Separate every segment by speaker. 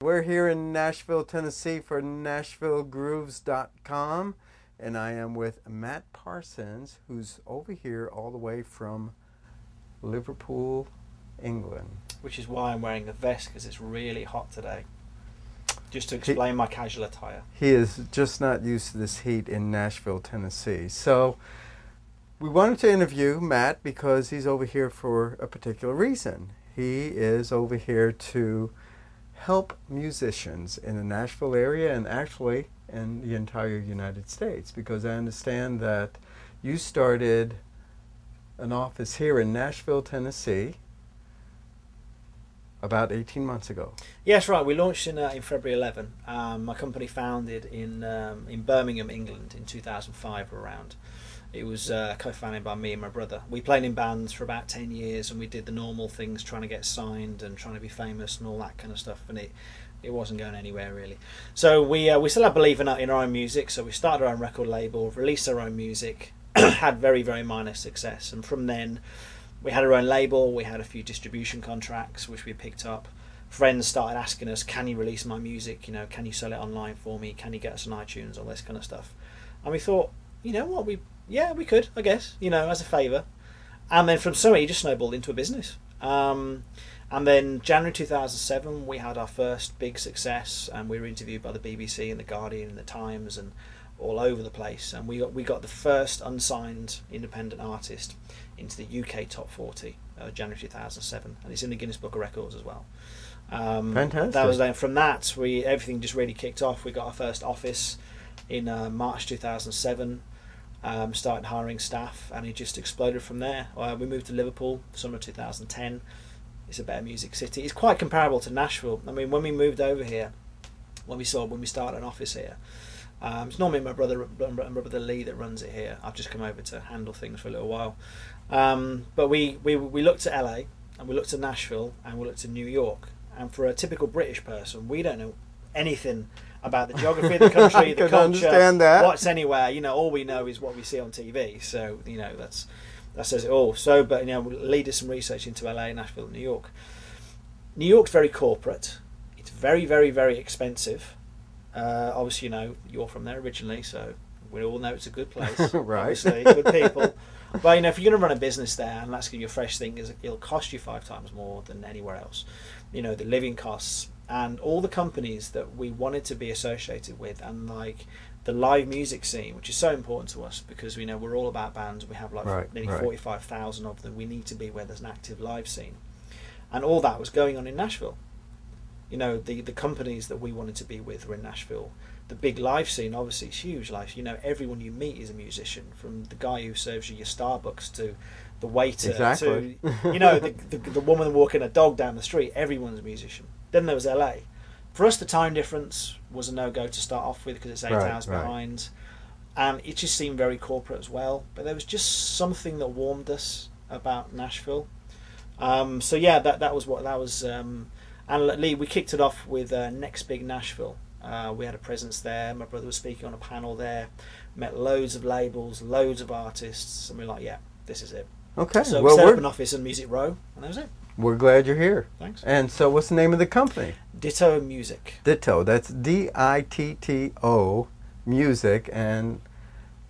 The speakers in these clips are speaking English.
Speaker 1: We're here in Nashville, Tennessee for NashvilleGrooves.com, and I am with Matt Parsons, who's over here all the way from Liverpool, England.
Speaker 2: Which is why I'm wearing a vest, because it's really hot today. Just to explain my casual attire.
Speaker 1: He is just not used to this heat in Nashville, Tennessee. So we wanted to interview Matt because he's over here for a particular reason. He is over here to help musicians in the Nashville area and actually in the entire United States, because I understand that you started an office here in Nashville, Tennessee about 18 months ago.
Speaker 2: Yes, right. We launched in February 11. My company founded in Birmingham, England in 2005 around. It was co-founded by me and my brother. We played in bands for about 10 years and we did the normal things, trying to get signed and trying to be famous and all that kind of stuff, and it wasn't going anywhere really. So we still had belief in our own music, so we started our own record label, released our own music, had very, very minor success, and from then we had our own label, we had a few distribution contracts which we picked up. Friends started asking us, can you release my music, can you sell it online for me, can you get us on iTunes, all this kind of stuff. And we thought, you know what, we could, I guess, as a favour. And then from somewhere, it just snowballed into a business. And then January 2007, we had our first big success, and we were interviewed by the BBC and the Guardian and the Times and all over the place. And we got the first unsigned independent artist into the UK top 40, January 2007, and it's in the Guinness Book of Records as well.
Speaker 1: Fantastic.
Speaker 2: That was then. From that, everything just really kicked off. We got our first office in March 2007. Started hiring staff, and it just exploded from there. We moved to Liverpool summer 2010. It's a better music city. It's quite comparable to Nashville. I mean, when we moved over here, when we started an office here, it's normally my brother Lee that runs it here. I've just come over to handle things for a little while. But we looked at LA, and we looked at Nashville, and we looked at New York. And for a typical British person, we don't know anything about the geography of the country, the culture,
Speaker 1: understand that.
Speaker 2: What's anywhere. All we know is what we see on TV. So that says it all. So, but Lee did some research into LA, Nashville, and New York. New York's very corporate. It's very, very, very expensive. Obviously, you're from there originally, so we all know it's a good place.
Speaker 1: Right.
Speaker 2: Obviously, good people. But if you're going to run a business there, and that's going to be your fresh thing, it'll cost you 5 times more than anywhere else. The living costs. And all the companies that we wanted to be associated with, and like the live music scene, which is so important to us because we're all about bands. We have nearly 45,000 of them. We need to be where there's an active live scene, and all that was going on in Nashville. The companies that we wanted to be with were in Nashville. The big live scene, obviously, is huge. Everyone you meet is a musician, from the guy who serves you your Starbucks to the waiter
Speaker 1: exactly.
Speaker 2: to the woman walking a dog down the street. Everyone's a musician. Then there was LA. For us, the time difference was a no-go to start off with because it's 8 hours behind. And it just seemed very corporate as well. But there was just something that warmed us about Nashville. That was. And Lee, we kicked it off with Next Big Nashville. We had a presence there. My brother was speaking on a panel there. Met loads of labels, loads of artists. And we were like, yeah, this is it.
Speaker 1: Okay.
Speaker 2: So we set up an office in Music Row, and that was it.
Speaker 1: We're glad you're here.
Speaker 2: Thanks.
Speaker 1: And so what's the name of the company?
Speaker 2: Ditto Music.
Speaker 1: Ditto. That's DITTO Music, and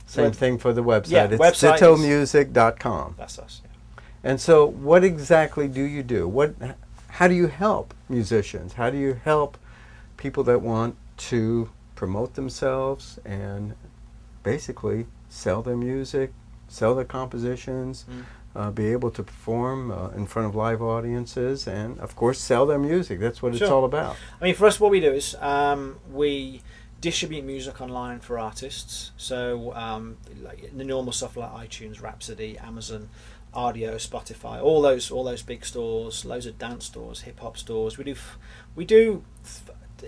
Speaker 1: same thing for the website.
Speaker 2: Yeah,
Speaker 1: it's
Speaker 2: website
Speaker 1: dittomusic.com.
Speaker 2: That's us. Yeah.
Speaker 1: And so what exactly do you do? How do you help musicians? How do you help people that want to promote themselves and basically sell their music, sell their compositions, be able to perform in front of live audiences, and of course sell their music? That's what it's all about.
Speaker 2: I mean, for us, what we do is we distribute music online for artists. So like the normal stuff like iTunes, Rhapsody, Amazon, Audio, Spotify, all those big stores, loads of dance stores, hip hop stores. We do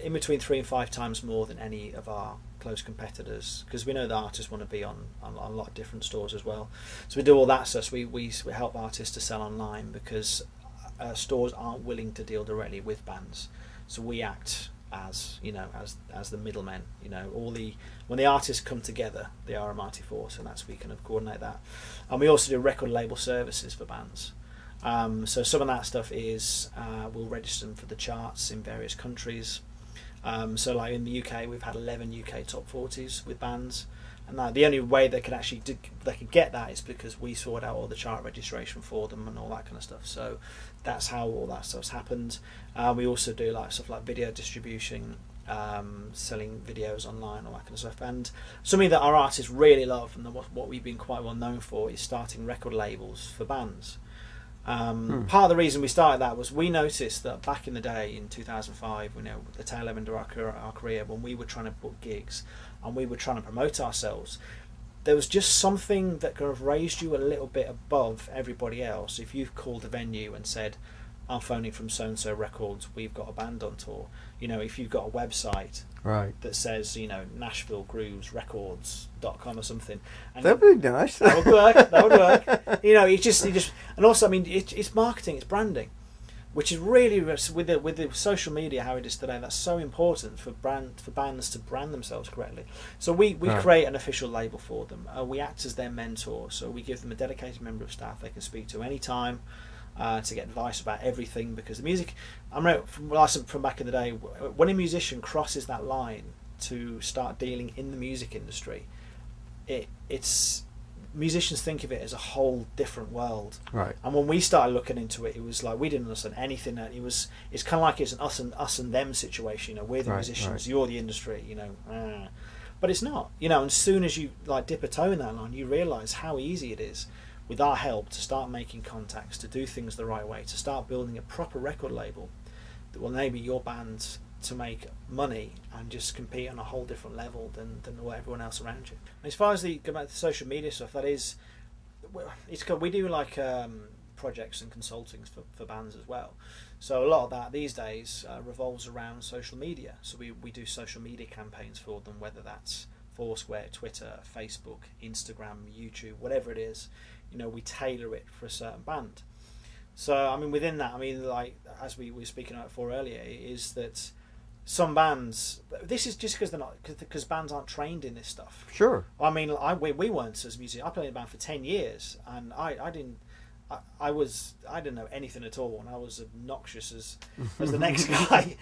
Speaker 2: in between 3 and 5 times more than any of our close competitors, because we know the artists want to be on a lot of different stores as well. So we do all that stuff. So we help artists to sell online because stores aren't willing to deal directly with bands. So we act as the middlemen. When the artists come together, they are a mighty force, and we kind of coordinate that. And we also do record label services for bands. So some of that stuff is we'll register them for the charts in various countries. So like in the UK, we've had 11 UK top 40s with bands, and now the only way they can actually they can get that is because we sort out all the chart registration for them and all that kind of stuff. So that's how all that stuff's happened. We also do like stuff like video distribution, selling videos online, all that kind of stuff. And something that our artists really love, and what we've been quite well known for, is starting record labels for bands. Part of the reason we started that was we noticed that back in the day in 2005, the tail end of our career, when we were trying to book gigs and we were trying to promote ourselves, there was just something that kind of raised you a little bit above everybody else. If you've called a venue and said, I'm phoning from so-and-so records, we've got a band on tour. If you've got a website that says, NashvilleGroovesRecords.com or something. And
Speaker 1: that'd be nice.
Speaker 2: That would work. That would work. It just, and also, I mean, it's marketing, it's branding, which is really, with the social media, how it is today, that's so important for bands to brand themselves correctly. So we create an official label for them. We act as their mentor. So we give them a dedicated member of staff they can speak to anytime, to get advice about everything, because the music, from back in the day, when a musician crosses that line to start dealing in the music industry, it's musicians think of it as a whole different world.
Speaker 1: Right.
Speaker 2: And when we started looking into it, it was like we didn't understand anything. It's kind of like it's an us and them situation. We're the musicians, you're the industry. But it's not. And as soon as you like dip a toe in that line, you realise how easy it is, with our help, to start making contacts, to do things the right way, to start building a proper record label that will enable your band to make money and just compete on a whole different level than everyone else around you. And as far as the social media stuff, that is, we do like projects and consultings for bands as well. So a lot of that these days revolves around social media. So we do social media campaigns for them, whether that's Foursquare, Twitter, Facebook, Instagram, YouTube, whatever it is. We tailor it for a certain band. So, I mean, within that, like, as we were speaking about before earlier, is that some bands, this is just because bands aren't trained in this stuff.
Speaker 1: Sure.
Speaker 2: I mean, we weren't as musicians. I played in a band for 10 years, and I didn't know anything at all, and I was obnoxious as the next guy,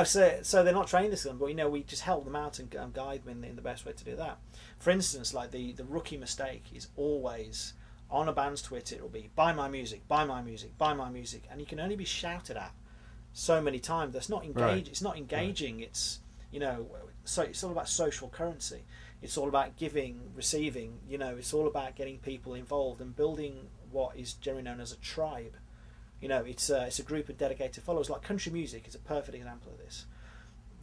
Speaker 2: so they're not trained this thing, but we just help them out and guide them in the best way to do that. For instance, like the rookie mistake is always on a band's Twitter, it'll be buy my music, buy my music, buy my music, and you can only be shouted at so many times. That's not engaging. Right. It's not engaging. Right. It's so it's all about social currency. It's all about giving, receiving. It's all about getting people involved and building what is generally known as a tribe. It's a group of dedicated followers. Like country music is a perfect example of this.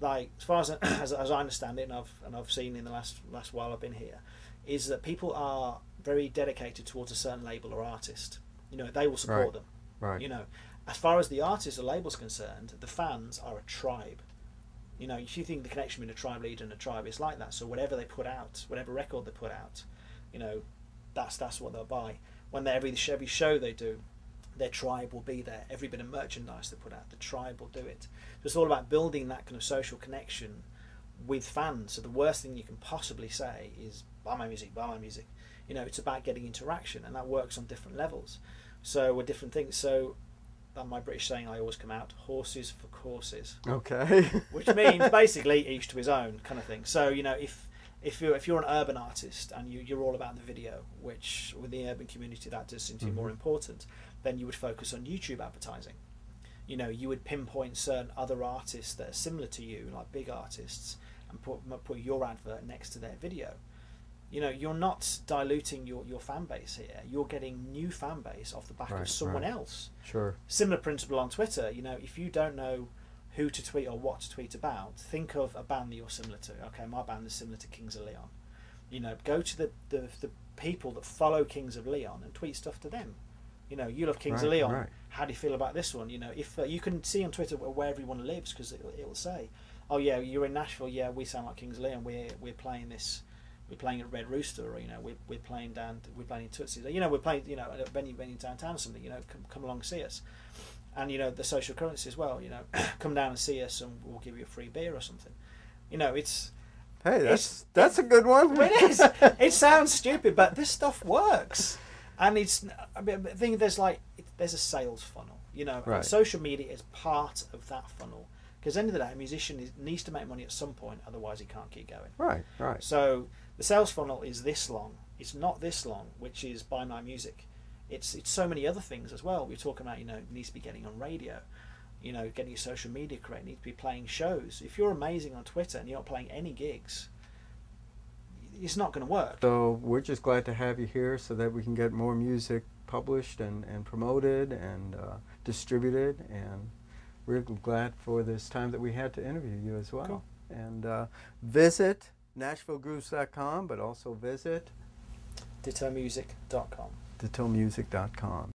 Speaker 2: Like as far as I understand it, and I've seen in the last while I've been here, is that people are very dedicated towards a certain label or artist. They will support them.
Speaker 1: Right.
Speaker 2: As far as the artist or label's concerned, the fans are a tribe. If you think the connection between a tribe leader and a tribe is like that, so whatever they put out, whatever record they put out, that's what they'll buy. When every show they do, their tribe will be there. Every bit of merchandise they put out, the tribe will do it. So it's all about building that kind of social connection with fans. So the worst thing you can possibly say is buy my music, buy my music. It's about getting interaction, and that works on different levels. So with different things. So my British saying I always come out, horses for courses. Okay. Which means basically each to his own kind of thing. So if you're an urban artist and you're all about the video, which with the urban community that does seem to be more important, then you would focus on YouTube advertising. You would pinpoint certain other artists that are similar to you, like big artists, and put your advert next to their video. You're not diluting your fan base here. You're getting new fan base off the back of someone else.
Speaker 1: Sure.
Speaker 2: Similar principle on Twitter. If you don't know who to tweet or what to tweet about, think of a band that you're similar to. Okay, my band is similar to Kings of Leon. Go to the people that follow Kings of Leon and tweet stuff to them. You love Kings of Leon. Right. How do you feel about this one? If you can see on Twitter where everyone lives, because it'll say, oh yeah, you're in Nashville. Yeah, we sound like Kings of Leon. We're playing this. We're playing at Red Rooster, or we're playing in Tootsie's. We're playing at a venue downtown or something. Come along and see us. And the social currency as well. Come down and see us, and we'll give you a free beer or something. It's.
Speaker 1: Hey, that's a good one.
Speaker 2: It is. It sounds stupid, but this stuff works. And I think there's a sales funnel. Right. Social media is part of that funnel Because at the end of the day, a musician needs to make money at some point, otherwise he can't keep going.
Speaker 1: Right, right.
Speaker 2: So the sales funnel is this long. It's not this long, which is buy my music. It's so many other things as well. We're talking about, you needs to be getting on radio, getting your social media correct, need to be playing shows. If you're amazing on Twitter and you're not playing any gigs, it's not going to work.
Speaker 1: So we're just glad to have you here so that we can get more music published and promoted and distributed, and we're glad for this time that we had to interview you as well.
Speaker 2: Cool.
Speaker 1: And visit NashvilleGrooves.com, but also visit
Speaker 2: DittoMusic.com.
Speaker 1: DittoMusic.com.